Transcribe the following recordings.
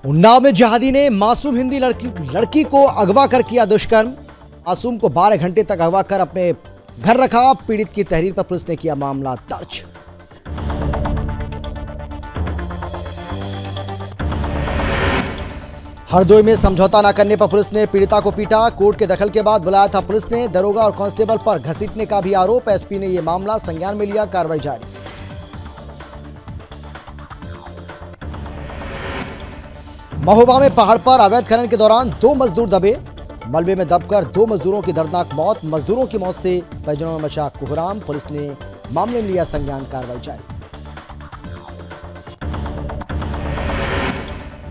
उन्नाव में जिहादी ने मासूम हिंदी लड़की को अगवा कर किया दुष्कर्म। मासूम को 12 घंटे तक अगवा कर अपने घर रखा। पीड़ित की तहरीर पर पुलिस ने किया मामला दर्ज। हरदोई में समझौता न करने पर पुलिस ने पीड़िता को पीटा। कोर्ट के दखल के बाद बुलाया था पुलिस ने। दरोगा और कांस्टेबल पर घसीटने का भी आरोप। एसपी ने यह मामला संज्ञान में लिया। कार्रवाई जारी। महोबा में पहाड़ पर अवैध खनन के दौरान 2 मजदूर दबे। मलबे में दबकर 2 मजदूरों की दर्दनाक मौत। मजदूरों की मौत से परिजनों में मचा कोहराम। पुलिस ने मामले में लिया संज्ञान। कार्रवाई जारी।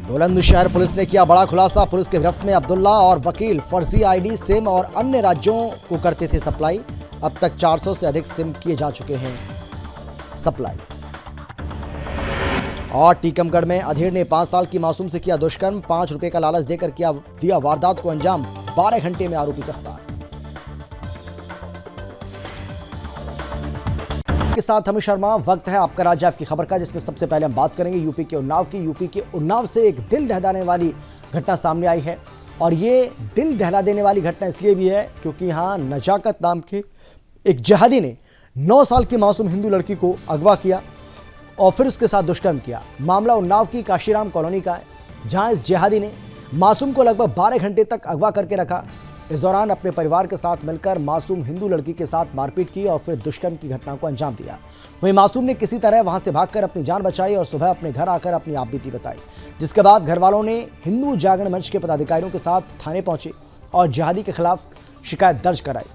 बुलंदशहर पुलिस ने किया बड़ा खुलासा। पुलिस के गिरफ्त में अब्दुल्ला और वकील फर्जी आईडी, सिम और अन्य राज्यों को करते थे सप्लाई। अब तक 400 से अधिक सिम किए जा चुके हैं सप्लाई। और टीकमगढ़ में अधेड़ ने 5 साल की मासूम से किया दुष्कर्म। 5 रुपए का लालच देकर दिया वारदात को अंजाम। 12 घंटे में आरोपी गिरफ्तार। के साथ हमें शर्मा। वक्त है आपका राज्य आपकी खबर का, जिसमें सबसे पहले हम बात करेंगे यूपी के उन्नाव की। यूपी के उन्नाव से एक दिल दहलाने वाली घटना सामने आई है। और ये दिल दहला देने वाली घटना इसलिए भी है क्योंकि यहाँ नजाकत नाम के एक जिहादी ने 9 साल की मासूम हिंदू लड़की को अगवा किया और फिर उसके साथ दुष्कर्म किया। मामला उन्नाव की काशीराम कॉलोनी का है, जहां इस जिहादी ने मासूम को लगभग 12 घंटे तक अगवा करके रखा। इस दौरान अपने परिवार के साथ मिलकर मासूम हिंदू लड़की के साथ मारपीट की और फिर दुष्कर्म की घटना को अंजाम दिया। वहीं मासूम ने किसी तरह वहां से भागकर अपनी जान बचाई और सुबह अपने घर आकर अपनी आपबीती बताई, जिसके बाद घर वालों ने हिंदू जागरण मंच के पदाधिकारियों के साथ थाने पहुंचे और जिहादी के खिलाफ शिकायत दर्ज कराई।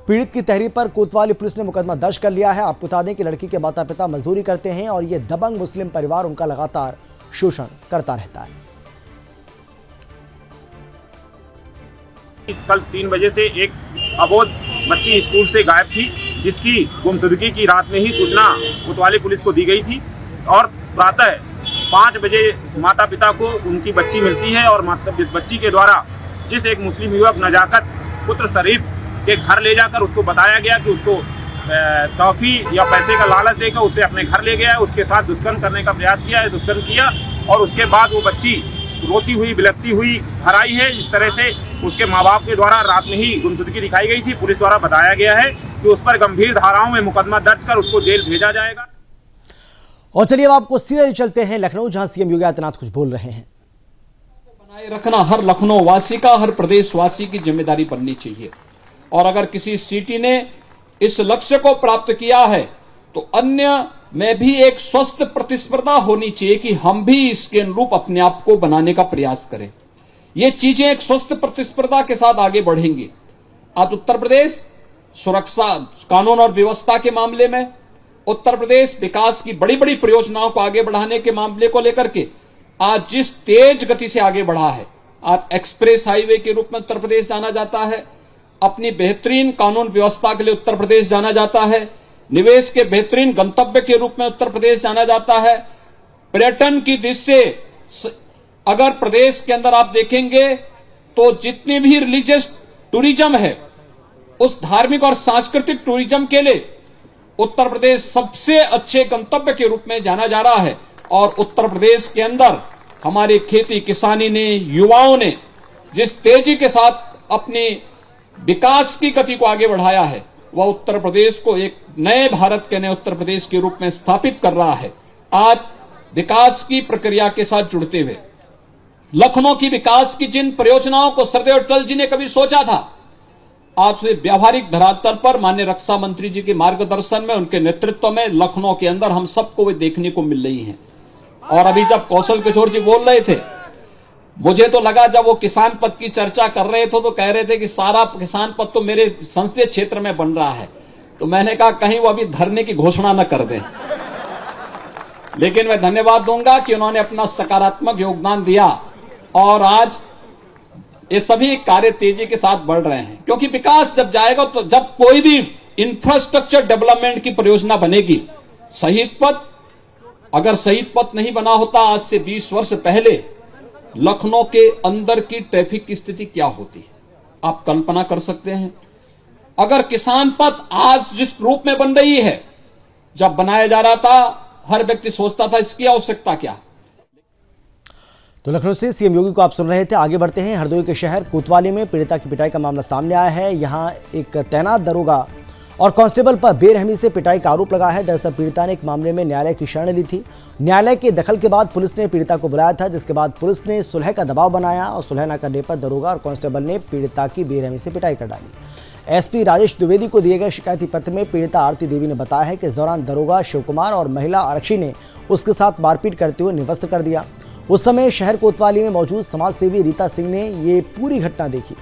पीड़ित की तहरीर पर कोतवाली पुलिस ने मुकदमा दर्ज कर लिया है। आपको बता दें कि लड़की के माता पिता मजदूरी करते हैं और ये दबंग मुस्लिम परिवार उनका लगातार शोषण करता रहता है। कल 3 बजे से एक अबोध बच्ची स्कूल से गायब थी, जिसकी गुमशुदगी की रात में ही सूचना कोतवाली पुलिस को दी गई थी। और प्रातः 5 बजे माता पिता को उनकी बच्ची मिलती है और बच्ची के द्वारा जिस एक मुस्लिम युवक नजाकत पुत्र शरीफ के घर ले जाकर उसको बताया गया कि उसको टॉफी या पैसे का लालच देकर उसे अपने घर ले गया है, उसके साथ दुष्कर्म करने का प्रयास किया है, दुष्कर्म किया और उसके बाद वो बच्ची रोती हुई बिलखती हुई घर आई है। इस तरह से उसके माँ बाप के द्वारा रात में ही गुमशुदगी दिखाई गई थी। पुलिस द्वारा बताया गया है कि उस पर गंभीर धाराओं में मुकदमा दर्ज कर उसको जेल भेजा जाएगा। और चलिए अब आपको सीधे चलते हैं लखनऊ, जहां सीएम योगी आदित्यनाथ कुछ बोल रहे हैं। बनाए रखना हर लखनऊ वासी का, हर प्रदेश वासी की जिम्मेदारी बननी चाहिए। और अगर किसी सिटी ने इस लक्ष्य को प्राप्त किया है तो अन्य में भी एक स्वस्थ प्रतिस्पर्धा होनी चाहिए कि हम भी इसके अनुरूप अपने आप को बनाने का प्रयास करें। ये चीजें एक स्वस्थ प्रतिस्पर्धा के साथ आगे बढ़ेंगी। आज उत्तर प्रदेश सुरक्षा, कानून और व्यवस्था के मामले में, उत्तर प्रदेश विकास की बड़ी बड़ी परियोजनाओं को आगे बढ़ाने के मामले को लेकर के आज जिस तेज गति से आगे बढ़ा है, आज एक्सप्रेस हाईवे के रूप में उत्तर प्रदेश जाना जाता है। अपनी बेहतरीन कानून व्यवस्था के लिए उत्तर प्रदेश जाना जाता है। निवेश के बेहतरीन गंतव्य के रूप में उत्तर प्रदेश जाना जाता है। पर्यटन की दृष्टि से अगर प्रदेश के अंदर आप देखेंगे तो जितनी भी रिलीजियस टूरिज्म है, उस धार्मिक और सांस्कृतिक टूरिज्म के लिए उत्तर प्रदेश सबसे अच्छे गंतव्य के रूप में जाना जा रहा है। और उत्तर प्रदेश के अंदर हमारी खेती किसानी ने, युवाओं ने जिस तेजी के साथ अपनी विकास की गति को आगे बढ़ाया है, वह उत्तर प्रदेश को एक नए भारत के नए उत्तर प्रदेश के रूप में स्थापित कर रहा है। आज विकास की प्रक्रिया के साथ जुड़ते हुए लखनऊ की विकास की जिन परियोजनाओं को सरदेव अटल जी ने कभी सोचा था, आज से व्यावहारिक धरातल पर माननीय रक्षा मंत्री जी के मार्गदर्शन में, उनके नेतृत्व में लखनऊ के अंदर हम सबको वे देखने को मिल रही हैं। और अभी जब कौशल किशोर जी बोल रहे थे, मुझे तो लगा जब वो किसान पद की चर्चा कर रहे थे तो कह रहे थे कि सारा किसान पद तो मेरे संसदीय क्षेत्र में बन रहा है। तो मैंने कहा कहीं वो अभी धरने की घोषणा न कर दें। लेकिन मैं धन्यवाद दूंगा कि उन्होंने अपना सकारात्मक योगदान दिया और आज ये सभी कार्य तेजी के साथ बढ़ रहे हैं। क्योंकि विकास जब जाएगा तो जब कोई भी इंफ्रास्ट्रक्चर डेवलपमेंट की परियोजना बनेगी, शहीद पथ अगर शहीद पथ नहीं बना होता आज से 20 वर्ष पहले लखनऊ के अंदर की ट्रैफिक की स्थिति क्या होती है, आप कल्पना कर सकते हैं। अगर किसान पथ आज जिस रूप में बन रही है, जब बनाया जा रहा था हर व्यक्ति सोचता था इसकी आवश्यकता क्या। तो लखनऊ से सीएम योगी को आप सुन रहे थे। आगे बढ़ते हैं। हरदोई के शहर कोतवाली में पीड़िता की पिटाई का मामला सामने आया है। यहां एक तैनात दरोगा और कांस्टेबल पर बेरहमी से पिटाई का आरोप लगा है। दरअसल पीड़िता ने एक मामले में न्यायालय की शरण ली थी। न्यायालय के दखल के बाद पुलिस ने पीड़िता को बुलाया था, जिसके बाद पुलिस ने सुलह का दबाव बनाया और सुलह न करने पर दरोगा और कांस्टेबल ने पीड़िता की बेरहमी से पिटाई कर डाली। एसपी राजेश द्विवेदी को दिए गए शिकायती पत्र में पीड़िता आरती देवी ने बताया है कि इस दौरान दरोगा शिव कुमार और महिला आरक्षी ने उसके साथ मारपीट करते हुए निवस्त्र कर दिया। उस समय शहर कोतवाली में मौजूद समाजसेवी रीता सिंह ने ये पूरी घटना देखी।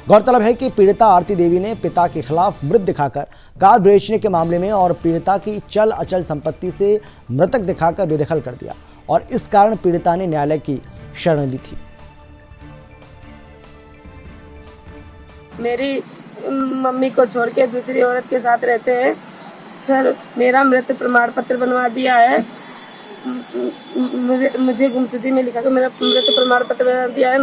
गौरतलब है कि पीड़िता आरती देवी ने पिता के खिलाफ मृत दिखाकर कार बेचने के मामले में और पीड़िता की चल अचल संपत्ति से मृतक दिखाकर बेदखल कर दिया और इस कारण पीड़िता ने न्यायालय की शरण ली थी। मेरी मम्मी को छोड़ के दूसरी औरत के साथ रहते हैं। सर, मेरा मृत प्रमाण पत्र बनवा दिया है। मुझे गुमशुदगी में लिखा कर मेरा मृत प्रमाण पत्र बना दिया है।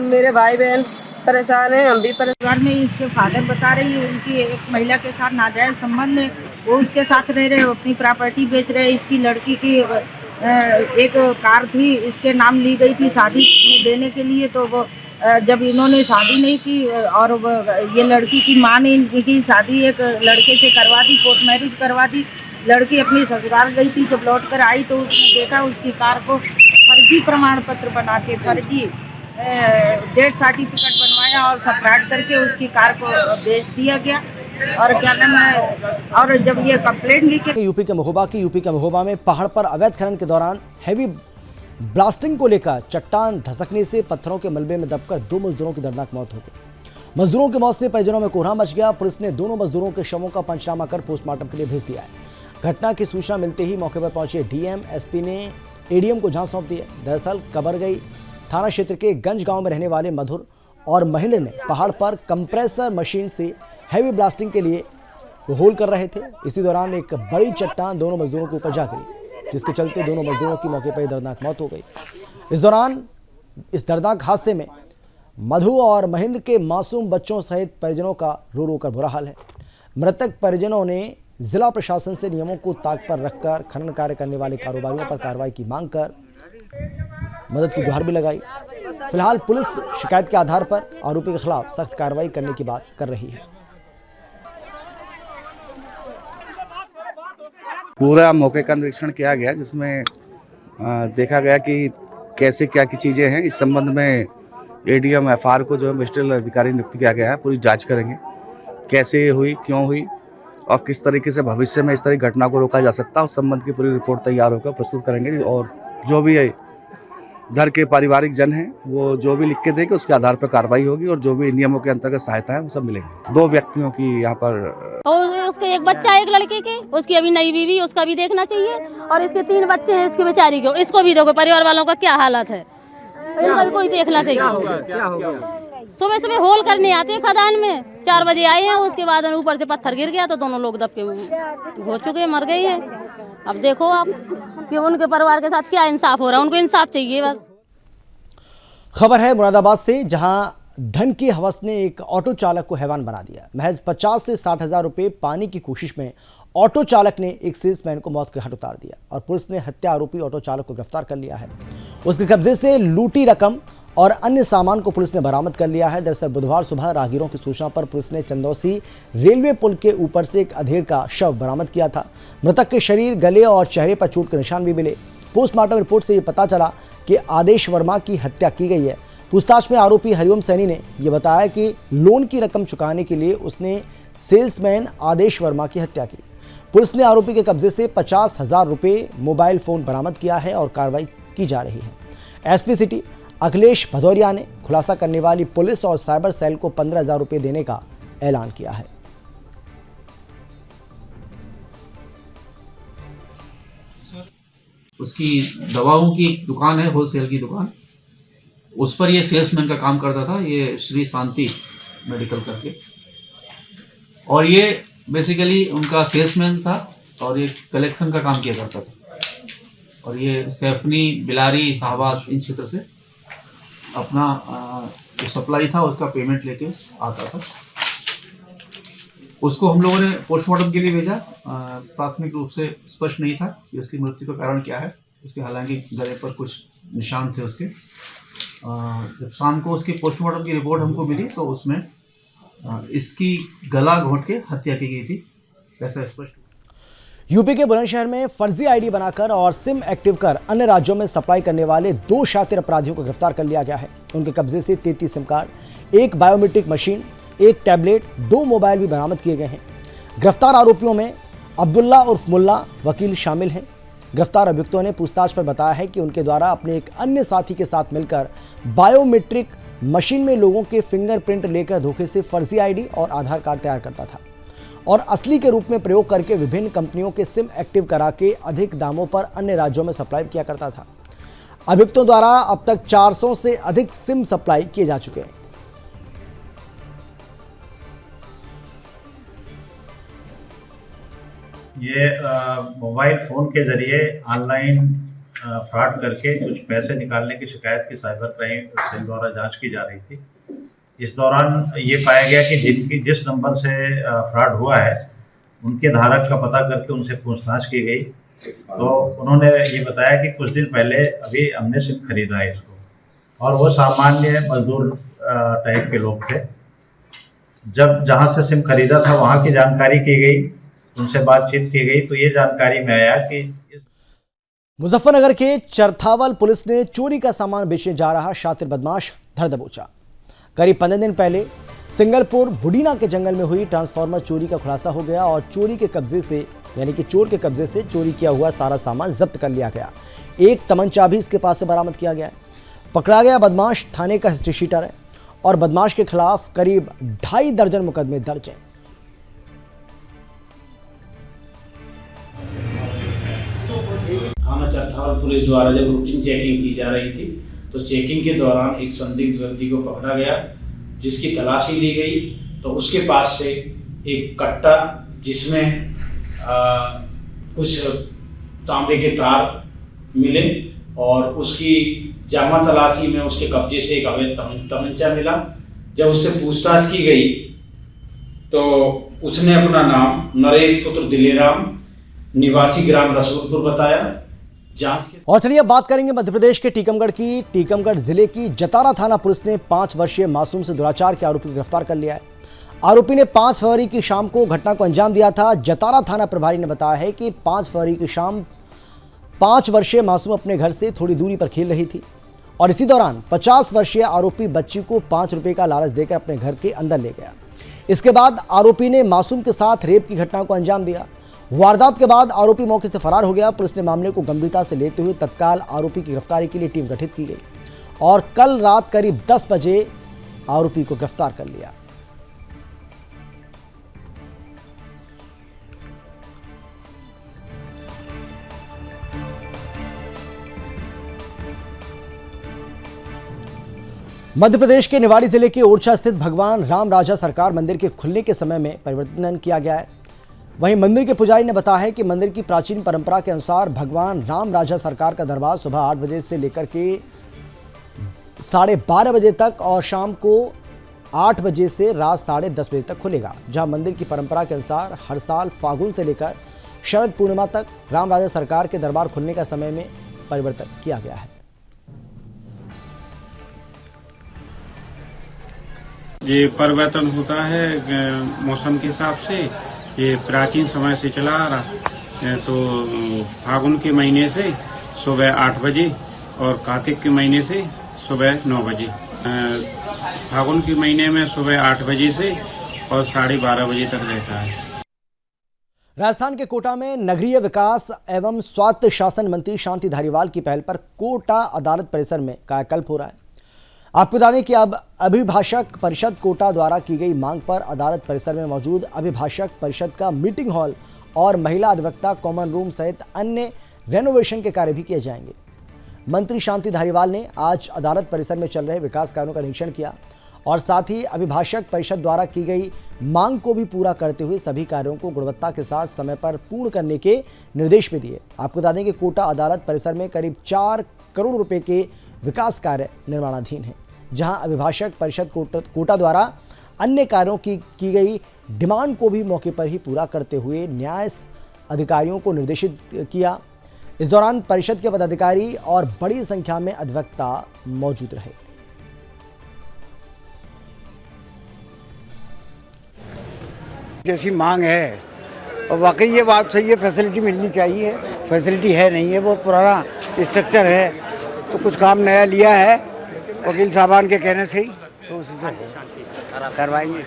मेरे भाई बहन परेशान हैं, हम भी परिवार में इसके फादर बता रही है उनकी एक महिला के साथ नाजायज संबंध है, वो उसके साथ रह रहे, अपनी प्रॉपर्टी बेच रहे। इसकी लड़की की एक कार थी, इसके नाम ली गई थी शादी में देने के लिए। तो वो जब इन्होंने शादी नहीं की और ये लड़की की माँ ने इनकी शादी एक लड़के से करवा दी, कोर्ट मैरिज करवा दी। लड़की अपनी ससुराल गई थी, जब लौट कर आई तो उसने देखा उसकी कार को फर्जी प्रमाण पत्र बना के फर्जी डेथ सर्टिफिकेट बनवाया और सबट्रैक्ट करके उसकी कार को बेच दिया गया। और क्या नाम है, और जब ये कंप्लेंट लिखे यूपी के महोबा में पहाड़ पर अवैध खनन के दौरान हैवी ब्लास्टिंग को लेकर चट्टान धसकने से पत्थरों के मलबे में दबकर 2 मजदूरों की दर्दनाक मौत हो गई। मजदूरों की मौत से परिजनों में कोहराम मच गया। पुलिस ने दोनों मजदूरों के शवों का पंचनामा कर पोस्टमार्टम के लिए भेज दिया है। घटना की सूचना मिलते ही मौके पर पहुंचे डीएम एसपी ने एडीएम को जांच सौंप दी है। दरअसल कबरगई थाना क्षेत्र के गंज गांव में रहने वाले मधुर और महेंद्र ने पहाड़ पर कंप्रेसर मशीन से हैवी ब्लास्टिंग के लिए होल कर रहे थे। इसी दौरान एक बड़ी चट्टान दोनों मजदूरों के ऊपर जा गिरी, जिसके चलते दोनों मजदूरों की मौके पर दर्दनाक मौत हो गई। इस दौरान इस दर्दनाक हादसे में मधु और महेंद्र के मासूम बच्चों सहित परिजनों का रो रो कर बुरा हाल है। मृतक परिजनों ने जिला प्रशासन से नियमों को ताक पर रखकर खनन कार्य करने वाले कारोबारियों पर कार्रवाई की मांग कर मदद की गुहार भी लगाई। फिलहाल पुलिस शिकायत के आधार पर आरोपी के खिलाफ सख्त कार्रवाई करने की बात कर रही है। पूरा मौके का निरीक्षण किया गया, जिसमें देखा गया कि कैसे क्या की चीज़ें हैं। इस संबंध में एडीएम एफआर को जो है मजिस्ट्रेट अधिकारी नियुक्त किया गया है। पूरी जांच करेंगे कैसे हुई, क्यों हुई और किस तरीके से भविष्य में इस तरह की घटना को रोका जा सकता है। उस संबंध की पूरी रिपोर्ट तैयार होकर प्रस्तुत करेंगे और जो भी घर के पारिवारिक जन हैं वो जो भी लिख के देंगे उसके आधार पर कार्रवाई होगी और जो भी नियमों के अंतर्गत सहायता है वो सब मिलेंगे। 2 व्यक्तियों की यहाँ पर और उसके एक बच्चा एक लड़के के, उसकी अभी नई बीवी, उसका भी देखना चाहिए। और इसके 3 बच्चे हैं, इसकी बेचारी को, इसको भी देखो परिवार वालों का क्या हालत है, इनका भी कोई देखना चाहिए। क्या हो गया? सुबह होल करने आते हैं खदान में, 4 बजे आए हैं, उसके बाद ऊपर से पत्थर गिर गया तो दोनों लोग दब के हो चुके, मर गए हैं। अब देखो आप कि उनके परिवार के साथ क्या इंसाफ हो रहा है, उनको इंसाफ चाहिए बस। खबर है मुरादाबाद से, जहां धन की हवस ने एक ऑटो चालक को हैवान बना दिया। महज 50 से 60 हजार रुपए पाने की कोशिश में ऑटो चालक ने एक सेल्समैन को मौत के घाट उतार दिया और पुलिस ने हत्या आरोपी ऑटो चालक को गिरफ्तार कर लिया है। उसके कब्जे से लूटी रकम और अन्य सामान को पुलिस ने बरामद कर लिया है। दरअसल बुधवार सुबह राहगीरों की सूचना पर पुलिस ने चंदौसी रेलवे पुल के ऊपर से एक अधेड़ का शव बरामद किया था। मृतक के शरीर, गले और चेहरे पर चोट के निशान भी मिले। पोस्टमार्टम रिपोर्ट से ये पता चला कि आदेश वर्मा की हत्या की गई है। पूछताछ में आरोपी हरिओम सैनी ने यह बताया कि लोन की रकम चुकाने के लिए उसने सेल्समैन आदेश वर्मा की हत्या की। पुलिस ने आरोपी के कब्जे से 50,000 रुपये, मोबाइल फोन बरामद किया है और कार्रवाई की जा रही है। एसपी सिटी अखिलेश भदौरिया ने खुलासा करने वाली पुलिस और साइबर सेल को 15,000 रुपये देने का ऐलान किया है। उसकी दवाओं की एक दुकान है, होलसेल की दुकान, उस पर ये सेल्समैन का काम करता था, ये श्री शांति मेडिकल करके। और ये बेसिकली उनका सेल्समैन था और ये कलेक्शन का काम किया करता था। और ये सैफनी, बिलारी, शाहबाद इन क्षेत्र से अपना जो सप्लाई था उसका पेमेंट लेके आता था। उसको हम लोगों ने पोस्टमार्टम के लिए भेजा। प्राथमिक रूप से स्पष्ट नहीं था कि उसकी मृत्यु का कारण क्या है। उसके हालांकि गले पर कुछ निशान थे उसके। जब शाम को उसकी पोस्टमार्टम की रिपोर्ट हमको मिली तो उसमें इसकी गला घोंट के हत्या की गई थी, ऐसा स्पष्ट। यूपी के बुलंदशहर में फर्जी आईडी बनाकर और सिम एक्टिव कर अन्य राज्यों में सप्लाई करने वाले 2 शातिर अपराधियों को गिरफ्तार कर लिया गया है। उनके कब्जे से 33 SIM card, 1 biometric machine, 1 tablet, 2 mobile भी बरामद किए गए हैं। गिरफ्तार आरोपियों में अब्दुल्ला उर्फ मुल्ला वकील शामिल हैं। गिरफ्तार अभियुक्तों ने पूछताछ पर बताया है कि उनके द्वारा अपने एक अन्य साथी के साथ मिलकर बायोमेट्रिक मशीन में लोगों के फिंगरप्रिंट लेकर धोखे से फर्जी आईडी और आधार कार्ड तैयार करता था और असली के रूप में प्रयोग करके विभिन्न कंपनियों के सिम एक्टिव करा के अधिक दामों पर अन्य राज्यों में सप्लाई किया करता था। अभियुक्तों द्वारा अब तक 400 से अधिक सिम सप्लाई किए जा चुके हैं। ये मोबाइल फ़ोन के ज़रिए ऑनलाइन फ्रॉड करके कुछ पैसे निकालने की शिकायत की साइबर क्राइम सेल द्वारा जांच की जा रही थी। इस दौरान ये पाया गया कि जिस नंबर से फ्रॉड हुआ है उनके धारक का पता करके उनसे पूछताछ की गई तो उन्होंने ये बताया कि कुछ दिन पहले अभी हमने सिम खरीदा है इसको, और वो सामान्य मजदूर टाइप के लोग थे। जब जहाँ से सिम खरीदा था वहाँ की जानकारी की गई, उनसे बातचीत की गई तो ये जानकारी में आया कि मुजफ्फरनगर के चरथावल पुलिस ने चोरी का सामान बेचने जा रहा शातिर बदमाश धर दबोचा। करीब 15 दिन पहले सिंगलपुर बुडीना के जंगल में हुई ट्रांसफार्मर चोरी का खुलासा हो गया और चोर के कब्जे से चोरी किया हुआ सारा सामान जब्त कर लिया गया। एक तमंचा भी इसके पास से बरामद किया गया है। पकड़ा गया बदमाश थाने का हिस्ट्री शीटर है और बदमाश के खिलाफ करीब 2.5 दर्जन मुकदमे दर्ज हैं। थाना चरथावल पुलिस द्वारा जब रूटीन चेकिंग की जा रही थी तो चेकिंग के दौरान एक संदिग्ध व्यक्ति को पकड़ा गया, जिसकी तलाशी ली गई तो उसके पास से एक कट्टा जिसमें कुछ तांबे के तार मिले और उसकी जामा तलाशी में उसके कब्जे से एक अवैध तमंचा मिला। जब उससे पूछताछ की गई तो उसने अपना नाम नरेश पुत्र दिलेराम निवासी ग्राम रसूलपुर बताया। और चलिए अब बात करेंगे मध्य प्रदेश के टीकमगढ़ की। टीकमगढ़ जिले की जतारा थाना पुलिस ने 5 वर्षीय मासूम से दुराचार के आरोपी को गिरफ्तार कर लिया है। आरोपी ने 5 फरवरी की शाम को घटना को अंजाम दिया था। जतारा थाना प्रभारी ने बताया है कि 5 फरवरी की शाम 5 वर्षीय मासूम अपने घर से थोड़ी दूरी पर खेल रही थी और इसी दौरान 50 वर्षीय आरोपी बच्ची को 5 रुपए का लालच देकर अपने घर के अंदर ले गया। इसके बाद आरोपी ने मासूम के साथ रेप की घटना को अंजाम दिया। वारदात के बाद आरोपी मौके से फरार हो गया। पुलिस ने मामले को गंभीरता से लेते हुए तत्काल आरोपी की गिरफ्तारी के लिए टीम गठित की गई और कल रात करीब 10 बजे आरोपी को गिरफ्तार कर लिया। मध्य प्रदेश के निवाड़ी जिले के ओरछा स्थित भगवान राम राजा सरकार मंदिर के खुलने के समय में परिवर्तन किया गया है। वहीं मंदिर के पुजारी ने बताया है कि मंदिर की प्राचीन परंपरा के अनुसार भगवान राम राजा सरकार का दरबार सुबह 8 बजे से लेकर के 12:30 बजे तक और शाम को 8 बजे से रात 10:30 बजे तक खुलेगा। जहां मंदिर की परंपरा के अनुसार हर साल फागुन से लेकर शरद पूर्णिमा तक राम राजा सरकार के दरबार खुलने का समय में परिवर्तन किया गया है। ये परिवर्तन होता है मौसम के हिसाब से। ये प्राचीन समय से चला आ रहा। तो फागुन के महीने से सुबह 8 बजे और कार्तिक के महीने से सुबह 9 बजे। फागुन के महीने में सुबह 8 बजे से और 12:30 बजे तक रहता है। राजस्थान के कोटा में नगरीय विकास एवं स्वायत्त शासन मंत्री शांति धारीवाल की पहल पर कोटा अदालत परिसर में कायाकल्प हो रहा है। आपको बता दें कि अब अभिभाषक परिषद कोटा द्वारा की गई मांग पर अदालत परिसर में मौजूद अभिभाषक परिषद का मीटिंग हॉल और महिला अधिवक्ता कॉमन रूम सहित अन्य रेनोवेशन के कार्य भी किए जाएंगे। मंत्री शांति धारीवाल ने आज अदालत परिसर में चल रहे विकास कार्यों का निरीक्षण किया और साथ ही अभिभाषक परिषद द्वारा की गई मांग को भी पूरा करते हुए सभी कार्यों को गुणवत्ता के साथ समय पर पूर्ण करने के निर्देश भी दिए। आपको बता दें कि कोटा अदालत परिसर में करीब 4 करोड़ रुपए के विकास कार्य निर्माणाधीन है, जहां अभिभाषक परिषद कोटा द्वारा अन्य कार्यों की गई डिमांड को भी मौके पर ही पूरा करते हुए न्याय अधिकारियों को निर्देशित किया। इस दौरान परिषद के पदाधिकारी और बड़ी संख्या में अधिवक्ता मौजूद रहे। जैसी मांग है और वाकई ये बात सही है, फैसिलिटी मिलनी चाहिए। फैसिलिटी है नहीं है, वो पुराना स्ट्रक्चर है, तो कुछ काम नया लिया है वकील साहबान के कहने से ही, तो उसी से करवाएंगे।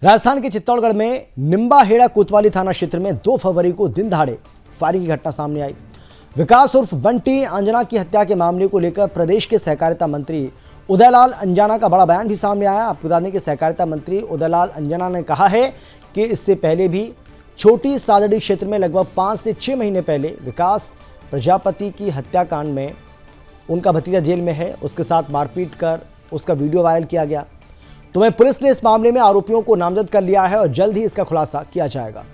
राजस्थान के चित्तौड़गढ़ में निम्बाहेड़ा कोतवाली थाना क्षेत्र में 2 फरवरी को दिन दहाड़े फायरिंग की घटना सामने आई। विकास उर्फ बंटी अंजना की हत्या के मामले को लेकर प्रदेश के सहकारिता मंत्री उदयलाल अंजना का बड़ा बयान भी सामने आया। आपको बता दें कि सहकारिता मंत्री उदयलाल अंजना ने कहा है कि इससे पहले भी छोटी सादड़ी क्षेत्र में लगभग 5 से 6 महीने पहले विकास प्रजापति की हत्याकांड में उनका भतीजा जेल में है, उसके साथ मारपीट कर उसका वीडियो वायरल किया गया। तो वहीं पुलिस ने इस मामले में आरोपियों को नामजद कर लिया है और जल्द ही इसका खुलासा किया जाएगा।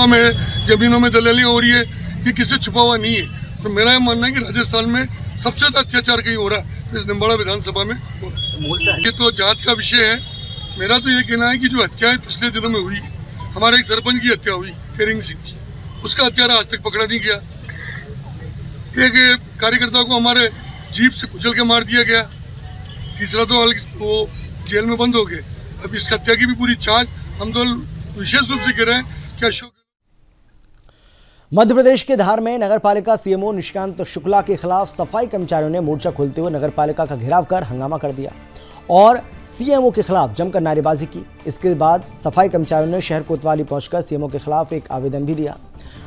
में जमीनों में दलाली हो रही है, ये किसी छुपा हुआ नहीं है। और मेरा ये मानना है कि राजस्थान में सबसे ज्यादा अत्याचार कहीं हो रहा है तो इस निम्बाड़ा विधानसभा में हो रहा है। ये तो जांच का विषय है। मेरा तो ये कहना है कि जो हत्याएं पिछले दिनों में हुई, हमारे एक सरपंच की हत्या हुई हेरिंग सिंह की, उसका हत्यारा आज तक पकड़ा नहीं गया। एक कार्यकर्ता को हमारे जीप से कुचल के मार दिया गया। तीसरा तो वो जेल में बंद हो गए। अब इस हत्या की भी पूरी जांच हम तो विशेष रूप से कह रहे हैं कि अशोक। मध्य प्रदेश के धार में नगरपालिका सीएमओ निशिकांत शुक्ला के खिलाफ सफाई कर्मचारियों ने मोर्चा खोलते हुए नगरपालिका का घेराव कर हंगामा कर दिया और सीएमओ के खिलाफ जमकर नारेबाजी की। इसके बाद सफाई कर्मचारियों ने शहर कोतवाली पहुंचकर सीएमओ के खिलाफ एक आवेदन भी दिया।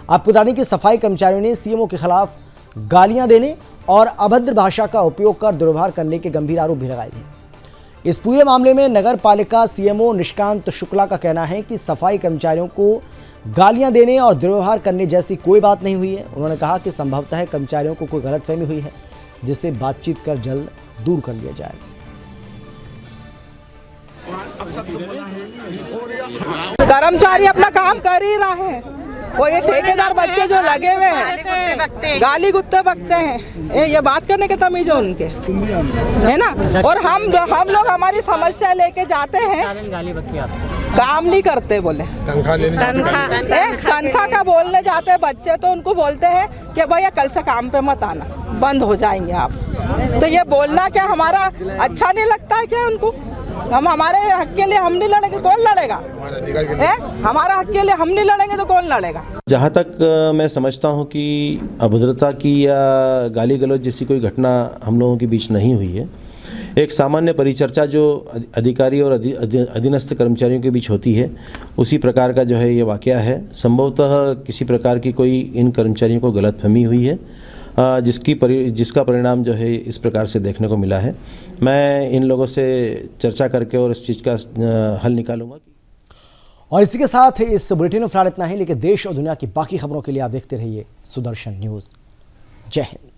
आपको बता दें कि सफाई कर्मचारियों ने सीएमओ के खिलाफ गालियां देने और अभद्र भाषा का उपयोग कर दुर्व्यवहार करने के गंभीर आरोप भी लगाए थे। इस पूरे मामले में नगरपालिका सीएमओ निशिकांत शुक्ला का कहना है कि सफाई कर्मचारियों को गालियां देने और दुर्व्यवहार करने जैसी कोई बात नहीं हुई है। उन्होंने कहा कि संभवतः कर्मचारियों को कोई गलतफहमी हुई है, जिसे बातचीत कर जल्द दूर कर लिया जाए। कर्मचारी अपना काम कर ही रहे हैं, वो ये ठेकेदार बच्चे जो लगे हुए हैं गाली गुत्ते बकते हैं, ये बात करने के तमीज है उनके, है ना। और हम लोग हमारी समस्या लेके जाते हैं, काम नहीं करते बोले, तनख्वाह का बोलने जाते हैं बच्चे, तो उनको बोलते हैं कि भैया कल से काम पे मत आना, बंद हो जाएंगे आप। तो ये बोलना क्या हमारा अच्छा नहीं लगता है क्या उनको? हम हमारे हक के लिए हम नहीं लड़ेंगे, कौन लड़ेगा? हमारा हक के लिए हम नहीं लड़ेंगे तो कौन लड़ेगा? जहाँ तक मैं समझता हूँ कि अभद्रता की या गाली गलौज जैसी कोई घटना हम लोगों के बीच नहीं हुई है। एक सामान्य परिचर्चा जो अधिकारी और अधीनस्थ कर्मचारियों के बीच होती है, उसी प्रकार का जो है ये वाकया है। संभवतः किसी प्रकार की कोई इन कर्मचारियों को गलतफहमी हुई है, जिसका परिणाम जो है इस प्रकार से देखने को मिला है। मैं इन लोगों से चर्चा करके और इस चीज़ का हल निकालूंगा। और इसी के साथ इस बुलेटिन में फिलहाल इतना ही, लेकिन देश और दुनिया की बाकी खबरों के लिए आप देखते रहिए सुदर्शन न्यूज़। जय हिंद।